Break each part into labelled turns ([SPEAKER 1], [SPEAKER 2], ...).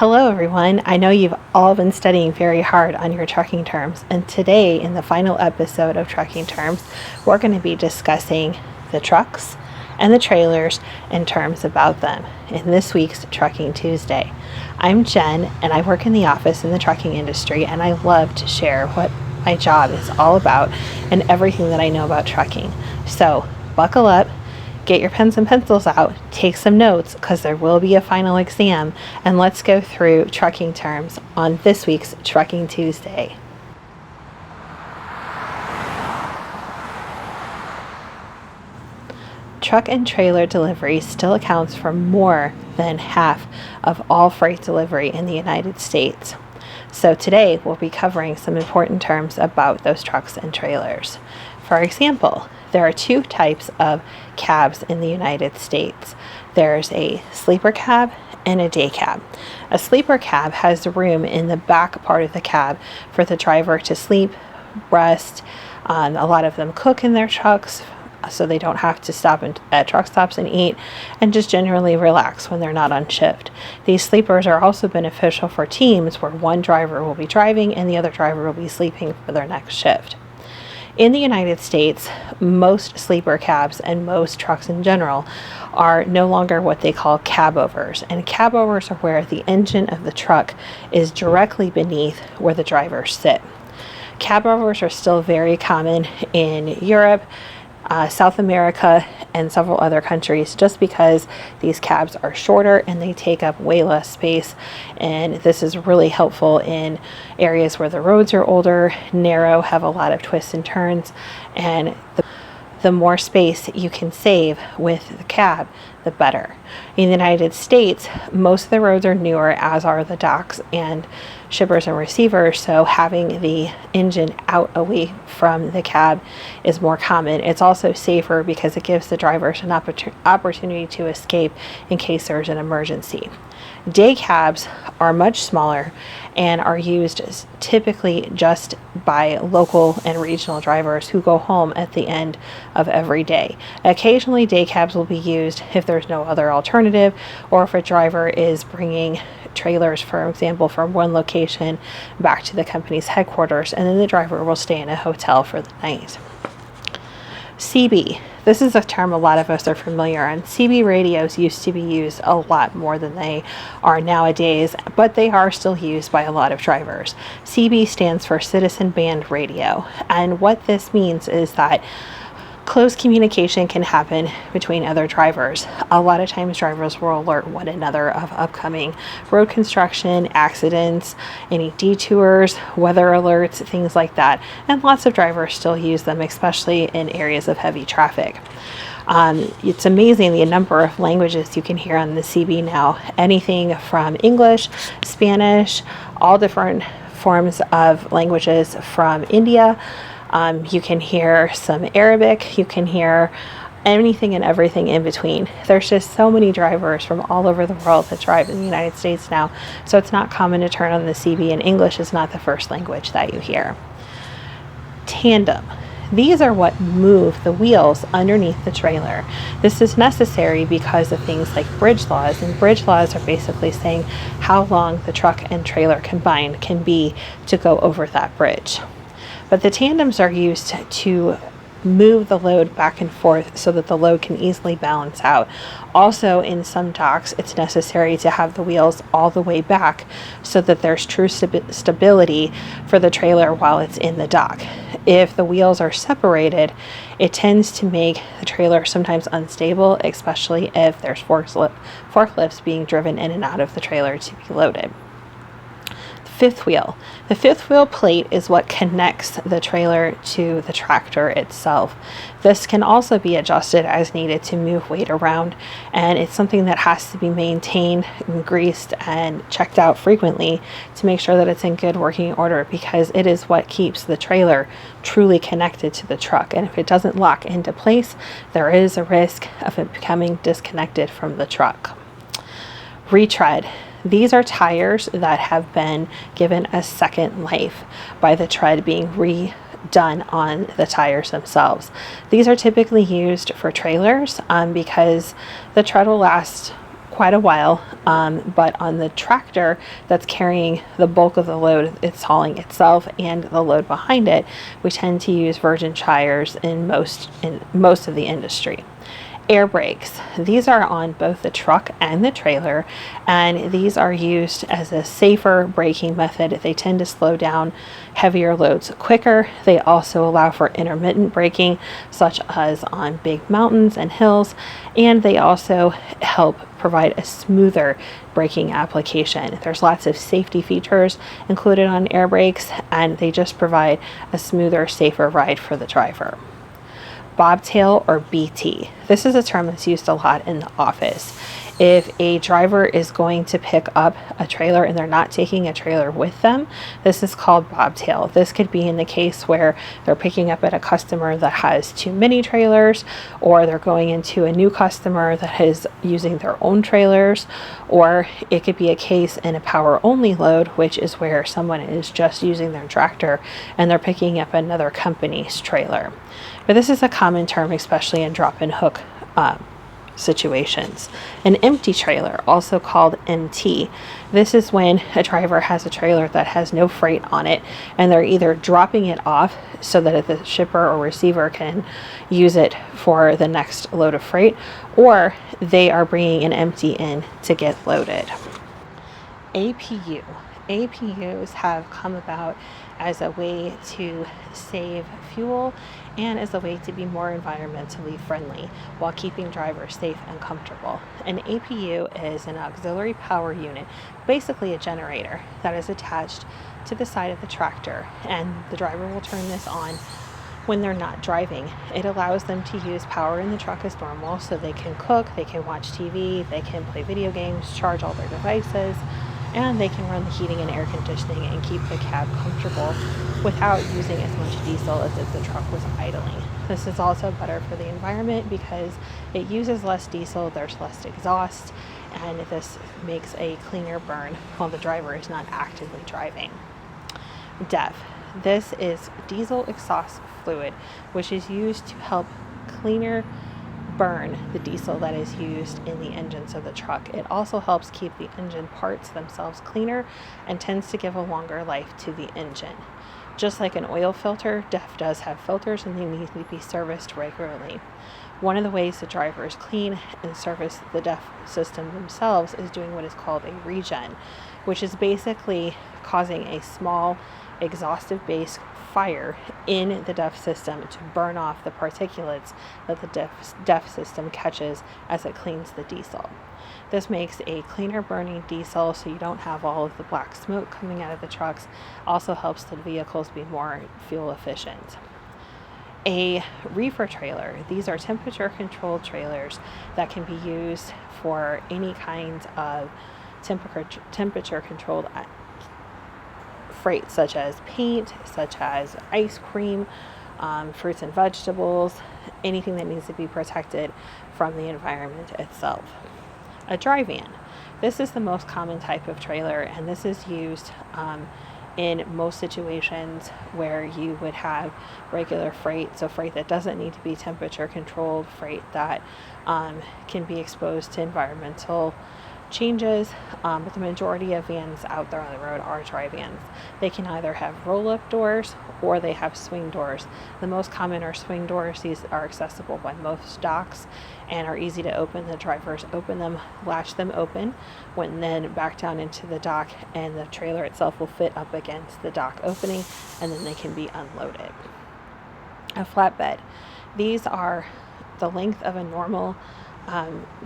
[SPEAKER 1] Hello everyone, I know you've all been studying very hard on your trucking terms, and today in the final episode of Trucking Terms, we're going to be discussing the trucks and the trailers and terms about them in this week's Trucking Tuesday. I'm Jen and I work in the office in the trucking industry, and I love to share what my job is all about and everything that I know about trucking. So buckle up, get your pens and pencils out, take some notes because there will be a final exam, and let's go through trucking terms on this week's Trucking Tuesday. Truck and trailer delivery still accounts for more than half of all freight delivery in the United States. So today we'll be covering some important terms about those trucks and trailers. For example, there are two types of cabs in the United States. There's a sleeper cab and a day cab. A sleeper cab has room in the back part of the cab for the driver to sleep, rest. A lot of them cook in their trucks, so they don't have to stop at truck stops and eat, and just generally relax when they're not on shift. These sleepers are also beneficial for teams where one driver will be driving and the other driver will be sleeping for their next shift. In the United States, most sleeper cabs and most trucks in general are no longer what they call cabovers. And cabovers are where the engine of the truck is directly beneath where the drivers sit. Cabovers are still very common in Europe, South America, and several other countries, just because these cabs are shorter and they take up way less space. And this is really helpful in areas where the roads are older, narrow, have a lot of twists and turns, and the more space you can save with the cab, the better. In the United States, most of the roads are newer, as are the docks and shippers and receivers, so having the engine out away from the cab is more common. It's also safer because it gives the drivers an opportunity to escape in case there's an emergency. Day cabs are much smaller and are used typically just by local and regional drivers who go home at the end of every day. Occasionally, day cabs will be used if there's no other alternative, or if a driver is bringing trailers, for example, from one location back to the company's headquarters, and then the driver will stay in a hotel for the night. CB. This is a term a lot of us are familiar on. CB radios used to be used a lot more than they are nowadays, but they are still used by a lot of drivers. CB stands for Citizen Band Radio, and what this means is that close communication can happen between other drivers. A lot of times drivers will alert one another of upcoming road construction, accidents, any detours, weather alerts, things like that. And lots of drivers still use them, especially in areas of heavy traffic. It's amazing the number of languages you can hear on the CB now. Anything from English, Spanish, all different forms of languages from India. You can hear some Arabic, you can hear anything and everything in between. There's just so many drivers from all over the world that drive in the United States now, so it's not common to turn on the CB, and English is not the first language that you hear. Tandem. These are what move the wheels underneath the trailer. This is necessary because of things like bridge laws, and bridge laws are basically saying how long the truck and trailer combined can be to go over that bridge. But the tandems are used to move the load back and forth so that the load can easily balance out. Also, in some docks, it's necessary to have the wheels all the way back so that there's true stability for the trailer while it's in the dock. If the wheels are separated, it tends to make the trailer sometimes unstable, especially if there's forklifts being driven in and out of the trailer to be loaded. Fifth wheel. The fifth wheel plate is what connects the trailer to the tractor itself. This can also be adjusted as needed to move weight around, and it's something that has to be maintained, greased, and checked out frequently to make sure that it's in good working order, because it is what keeps the trailer truly connected to the truck. And if it doesn't lock into place, there is a risk of it becoming disconnected from the truck. Retread. These are tires that have been given a second life by the tread being redone on the tires themselves. These are typically used for trailers because the tread will last quite a while, but on the tractor that's carrying the bulk of the load, it's hauling itself and the load behind it, we tend to use virgin tires in most of the industry. Air brakes. These are on both the truck and the trailer, and these are used as a safer braking method. They tend to slow down heavier loads quicker. They also allow for intermittent braking, such as on big mountains and hills, and they also help provide a smoother braking application. There's lots of safety features included on air brakes, and they just provide a smoother, safer ride for the driver. Bobtail or BT. This is a term that's used a lot in the office. If a driver is going to pick up a trailer and they're not taking a trailer with them, this is called bobtail. This could be in the case where they're picking up at a customer that has too many trailers, or they're going into a new customer that is using their own trailers, or it could be a case in a power only load, which is where someone is just using their tractor and they're picking up another company's trailer. But this is a common term, especially in drop and hook situations. An empty trailer, also called MT. This is when a driver has a trailer that has no freight on it, and they're either dropping it off so that the shipper or receiver can use it for the next load of freight, or they are bringing an empty in to get loaded. APU. APUs have come about as a way to save fuel and as a way to be more environmentally friendly while keeping drivers safe and comfortable. An APU is an auxiliary power unit, basically a generator that is attached to the side of the tractor, and the driver will turn this on when they're not driving. It allows them to use power in the truck as normal, so they can cook, they can watch TV, they can play video games, charge all their devices, and they can run the heating and air conditioning and keep the cab comfortable without using as much diesel as if the truck was idling. This is also better for the environment because it uses less diesel, there's less exhaust, and this makes a cleaner burn while the driver is not actively driving. DEF. This is diesel exhaust fluid, which is used to help cleaner burn the diesel that is used in the engines of the truck. It also helps keep the engine parts themselves cleaner and tends to give a longer life to the engine. Just like an oil filter, DEF does have filters and they need to be serviced regularly. One of the ways the drivers clean and service the DEF system themselves is doing what is called a regen, which is basically causing a small exhaustive base fire in the DEF system to burn off the particulates that the DEF system catches as it cleans the diesel. This makes a cleaner burning diesel, so you don't have all of the black smoke coming out of the trucks. Also helps the vehicles be more fuel efficient. A reefer trailer. These are temperature controlled trailers that can be used for any kind of temperature controlled freight, such as paint, such as ice cream, fruits and vegetables, anything that needs to be protected from the environment itself. A dry van. This is the most common type of trailer, and this is used in most situations where you would have regular freight, so freight that doesn't need to be temperature controlled, freight that can be exposed to environmental changes, but the majority of vans out there on the road are dry vans. They can either have roll-up doors or they have swing doors. The most common are swing doors. These are accessible by most docks and are easy to open. The drivers open them, latch them open, then back down into the dock, and the trailer itself will fit up against the dock opening, and then they can be unloaded. A flatbed. These are the length of a normal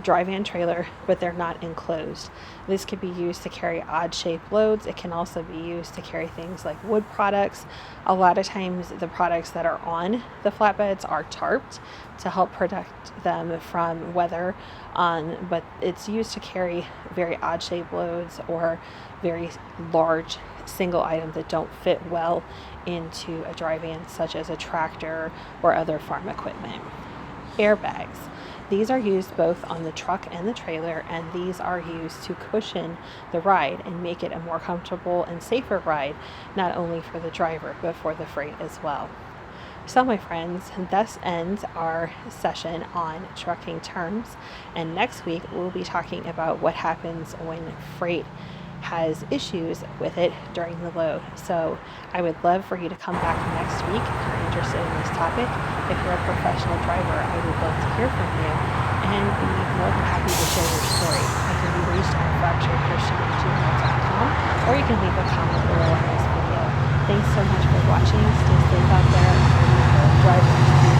[SPEAKER 1] dry van trailer, but they're not enclosed. This could be used to carry odd shaped loads. It can also be used to carry things like wood products. A lot of times the products that are on the flatbeds are tarped to help protect them from weather, but it's used to carry very odd shaped loads or very large single items that don't fit well into a dry van, such as a tractor or other farm equipment. Airbags. These are used both on the truck and the trailer, and these are used to cushion the ride and make it a more comfortable and safer ride, not only for the driver, but for the freight as well. So, my friends, thus ends our session on trucking terms. And next week, we'll be talking about what happens when freight has issues with it during the load. So, I would love for you to come back next week if you're interested in this topic. If you're a professional driver, I would love to hear from you and be more than happy to share your story. I can be reached at fracturedchristian@gmail.com, or you can leave a comment below on this video. Thanks so much for watching. Stay safe out there, and remember, drive